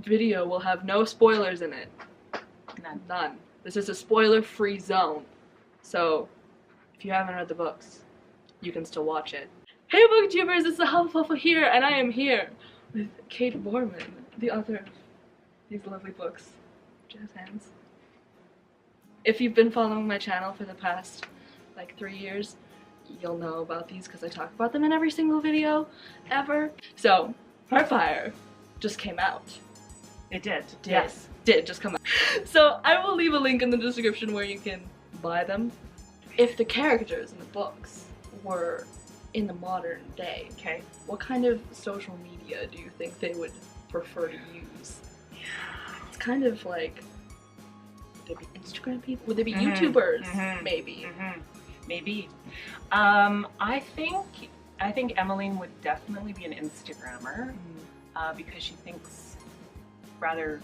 video will have no spoilers in it. None. This is a spoiler-free zone. So, if you haven't read the books, you can still watch it. Hey booktubers, it's the Hufflepuff here, and I am here with Kate Boorman, the author of these lovely books. Jazz hands. If you've been following my channel for the past, like, 3 years, you'll know about these because I talk about them in every single video ever. So, Heartfire just came out. It did. Yes, did just come out. So I will leave a link in the description where you can buy them. If the characters in the books were in the modern day, Okay. what kind of social media do you think they would prefer to use? It's kind of like, would they be Instagram people? Would they be YouTubers? Maybe. Maybe. I think Emmeline would definitely be an Instagrammer because she thinks rather.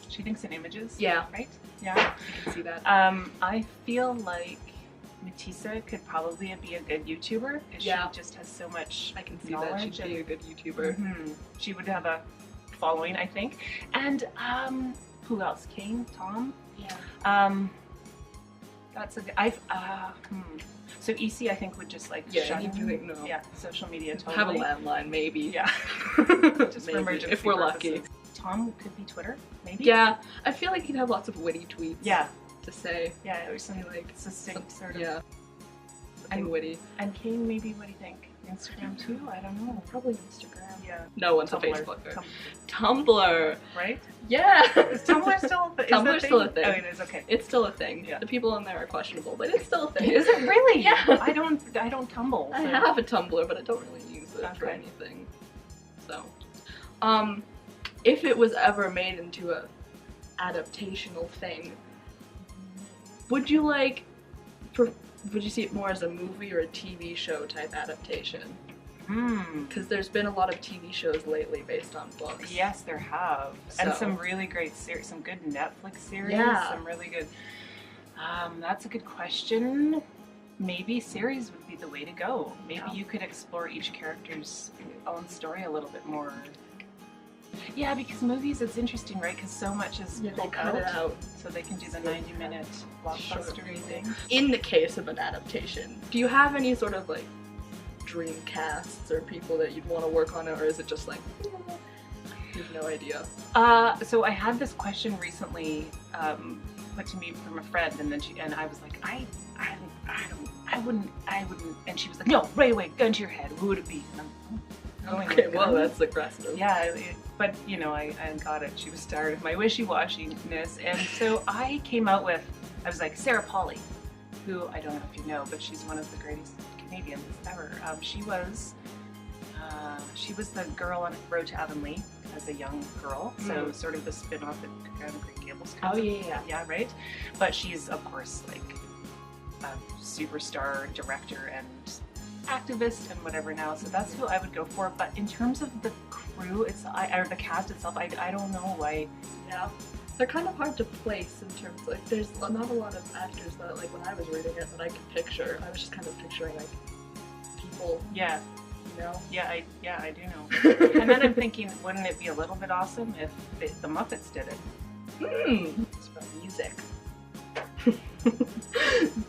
She thinks in images. Yeah. Right? Yeah. I can see that. I feel like Matissa could probably be a good YouTuber because she just has so much I can see knowledge that she'd be a good YouTuber. She would have a following, I think. And who else? Kane? Tom? Yeah. That's a good. So EC, I think, would just like shut doing no. Yeah, social media totally. Have a landline, maybe. Yeah. Just for maybe, emergency if we're purposes. lucky. Tom could be Twitter, maybe. Yeah, I feel like he'd have lots of witty tweets. Yeah. To say. Yeah, or something like succinct sort of. Yeah. Something witty. And Kane, maybe. What do you think? Instagram too? I don't know. Probably Instagram. Yeah. No one's Tumblr. a Facebooker. Tumblr. Right? Yeah. Is Tumblr still a thing? Tumblr's still a thing. Oh, it is. Okay. It's still a thing. Yeah. The people on there are questionable, but it's still a thing. Is it really? Yeah. I don't tumble. I So. have a Tumblr, but I don't really use it for Okay. anything. So, if it was ever made into a adaptational thing, would you would you see it more as a movie or a TV show type adaptation? Because there's been a lot of TV shows lately based on books. Yes, there have. And So. some really great series, some good Netflix series, Yeah. some really good. That's a good question. Maybe series would be the way to go. Maybe you could explore each character's own story a little bit more. Yeah, because movies, it's interesting, right? Because so much is Yeah, they pulled cut it out. so they can do the 90-minute blockbuster thing. In the case of an adaptation, do you have any sort of like dream casts or people that you'd want to work on it, or is it just like you have no idea? So I had this question recently put to me from a friend, and then I was like, I wouldn't, and she was like, no, right away, gun to your head, who would it be? And I'm going Okay, with well gun. that's aggressive. Yeah, but you know, I got it. She was tired of my wishy-washiness, and so I came out with, I was like, Sarah Polley, who I don't know if you know, but she's one of the greatest Canadians ever. She was the girl on Road to Avonlea as a young girl, so sort of the spin-off that Green Gables. Oh yeah. Yeah, right. But she's of course like a superstar director and activist and whatever now, so that's who I would go for. But in terms of the crew, or the cast itself, I don't know. Yeah. They're kind of hard to place in terms of, like, there's not a lot of actors that, like, when I was reading it, that I could picture. I was just kind of picturing, like, people, Yeah, you know? yeah, I do know. And then I'm thinking, wouldn't it be a little bit awesome if the Muppets did it? It's about music.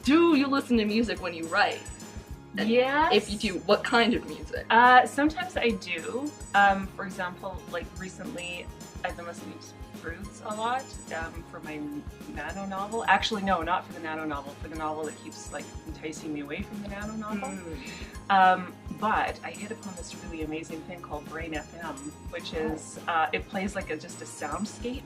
Do you listen to music when you write? And yes. If you do, what kind of music? Sometimes I do. For example, like recently, I've been listening to Fruits a lot for my nano novel. Actually, no, not for the nano novel. For the novel that keeps like enticing me away from the nano novel. But I hit upon this really amazing thing called Brain FM, which is it plays like just a soundscape.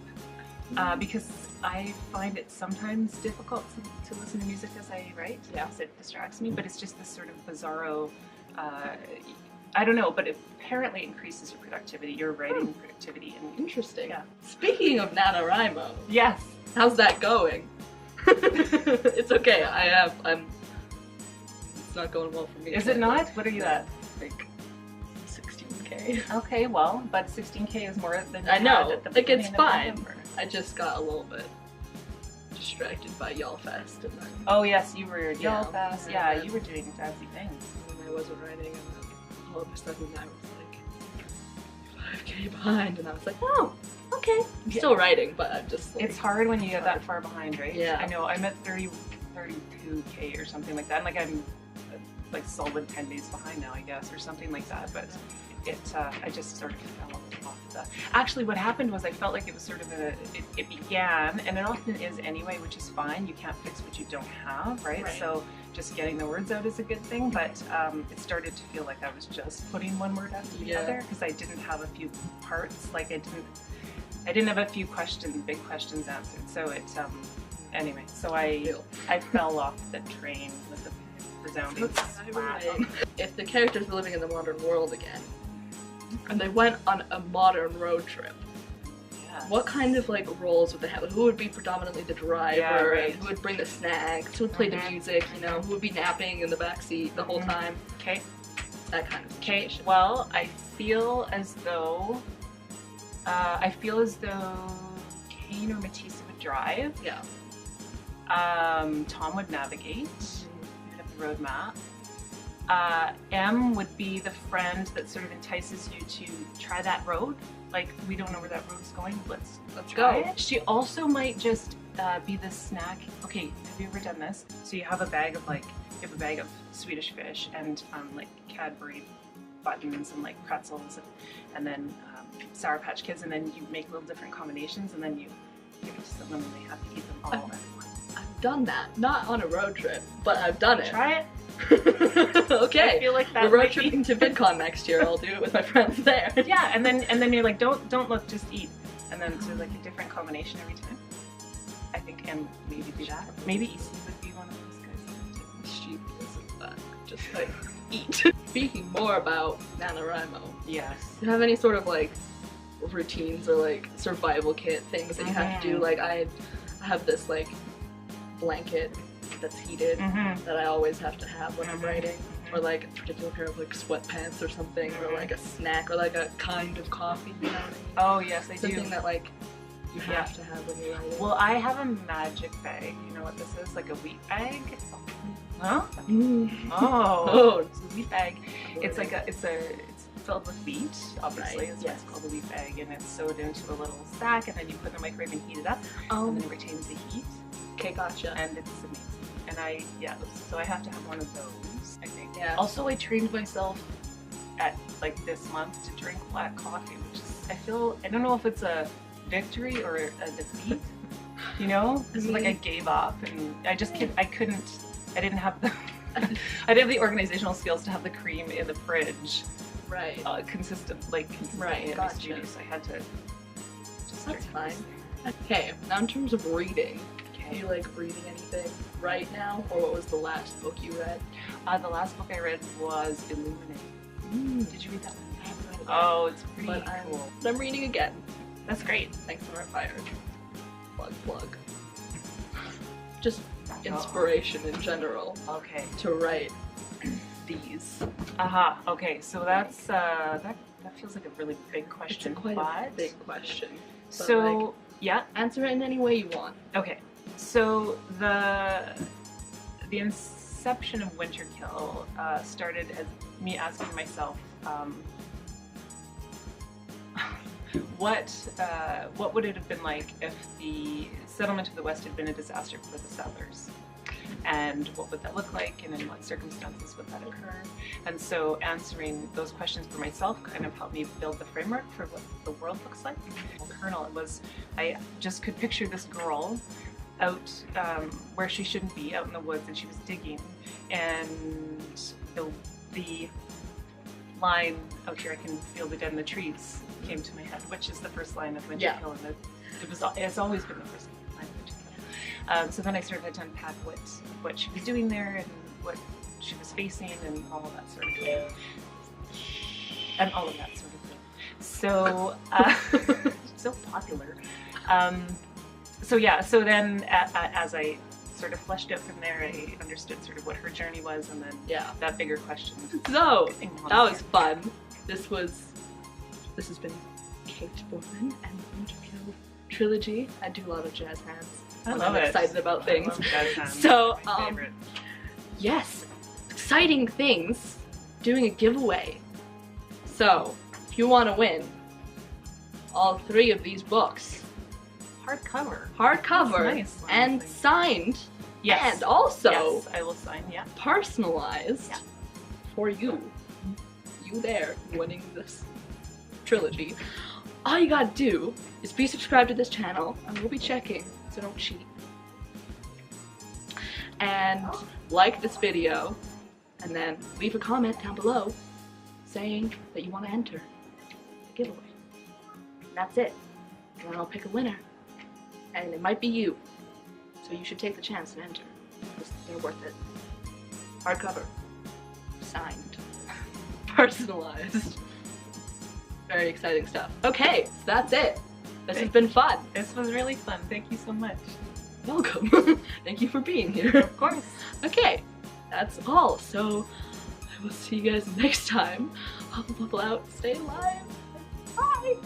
Because I find it sometimes difficult to listen to music as I write, because it distracts me, but it's just this sort of bizarro, I don't know, but it apparently increases your productivity, your writing productivity. And Interesting. Yeah. Speaking of NaNoWriMo, yes. how's that going? It's okay, it's not going well for me. Is it not? What are you at? Like 16K. Okay, well, but 16K is more than you I know, had at the like it's beginning of fine. November. I just got a little bit distracted by YALLFest and then Oh yes, you were at Yeah. YALLFest. Yeah, you were doing fancy things. I wasn't writing, and then all of a sudden I was like, if 5K behind, and I was like, oh, okay. I'm still writing, but I'm just like, it's hard when you get that far behind, right? Yeah. I know, I'm at 32K or something like that, like I'm like solid 10 days behind now, I guess, or something like that, but I just sort of fell off of that. Actually, what happened was I felt like it was sort of it began, and it often is anyway, which is fine. You can't fix what you don't have, right? So just getting the words out is a good thing, but it started to feel like I was just putting one word after the other, because I didn't have a few parts, like I didn't have a few big questions answered. So anyway, so I fell off the train with a resounding splat. If the characters were living in the modern world again, and they went on a modern road trip, what kind of like roles would they have? Who would be predominantly the driver? And who would bring the snacks? Who would play the music? You know, who would be napping in the backseat the whole time? Okay. That kind of situation. Well, I feel as though Kane or Matisse would drive. Yeah. Tom would navigate. We'd have the road map. M would be the friend that sort of entices you to try that road. Like, we don't know where that road's going. Let's try it. She also might just be the snack. Okay, have you ever done this? So you have a bag of Swedish fish and like Cadbury buttons and like pretzels and then Sour Patch Kids, and then you make little different combinations, and then you give it to someone and they have to eat them all at once. I've done that. Not on a road trip, but I've done it. Try it. Okay. I feel like that. We're road tripping to VidCon next year. I'll do it with my friends there. Yeah, and then you're like, don't look, just eat, and then so like a different combination every time. I think, and maybe do that. Maybe EC would be one of those guys. She isn't that. Just like eat. Speaking more about NaNoWriMo. Yes. Do you have any sort of like routines or like survival kit things that you have to do? Like I have this like blanket that's heated that I always have to have when I'm writing, or like a particular pair of like sweatpants or something, or like a snack, or like a kind of coffee, you know what I mean? Oh yes, I do. Something that like you have to have when you're writing. Well, I have a magic bag. You know what this is? Like a wheat bag. Huh? Oh, it's a wheat bag. It's like it's filled with wheat, obviously. Right. That's why it's called a wheat bag, and it's sewed into a little sack, and then you put it in the microwave and heat it up, and then it retains the heat. Okay, gotcha. And it's amazing. And so I have to have one of those, I think. Yeah. Also, I trained myself at like this month to drink black coffee, which is, I don't know if it's a victory or a defeat. You know, it's like I gave up, and I didn't have the organizational skills to have the cream in the fridge. Right. Consistently in the studio, so I had to just That's fine. Okay, now in terms of reading, do you like reading anything right now, or what was the last book you read? The last book I read was Illuminate. Did you read that one? I haven't read it. Oh, it's pretty cool. But I'm reading again. That's great. Thanks for fired. Plug. Just inspiration in general. Okay. To write these. Okay, so that's that feels like a really big question. It's quite a big question. So like, yeah, answer it in any way you want. Okay. So the inception of Winterkill started as me asking myself, what would it have been like if the settlement of the West had been a disaster for the settlers? And what would that look like, and in what circumstances would that occur? And so answering those questions for myself kind of helped me build the framework for what the world looks like. Colonel, I just could picture this girl out where she shouldn't be, out in the woods, and she was digging, and the line out here, I can feel the dead in the trees, came to my head, which is the first line of Winterkill, and it's always been the first line of Winterkill. So then I started to unpack what she was doing there, and what she was facing, and all of that sort of thing. So, so popular. So then as I sort of fleshed out from there, I understood sort of what her journey was, and then that bigger question. So that was fun. This has been Kate Boorman and the Winterkill trilogy. I do a lot of jazz hands. I'm excited about things. So yes, exciting things. Doing a giveaway. So if you want to win all 3 of these books. Hardcover. Hardcover. Nice. And signed. Yes. And also yes, I will sign, yeah. personalized for you. You there winning this trilogy. All you gotta do is be subscribed to this channel, and we'll be checking, so don't cheat. And like this video, and then leave a comment down below saying that you want to enter the giveaway. And that's it. And then I'll pick a winner. And it might be you. So you should take the chance to enter. Because they're worth it. Hardcover. Signed. Personalized. Very exciting stuff. Okay, so that's it. This has been fun. This was really fun. Thank you so much. Welcome. Thank you for being here. Of course. Okay, that's all. So I will see you guys next time. Hubble bubble out. Stay alive. Bye.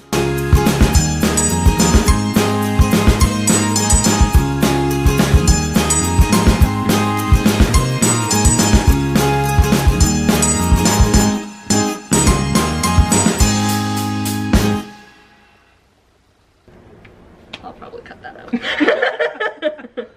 I'll probably cut that out.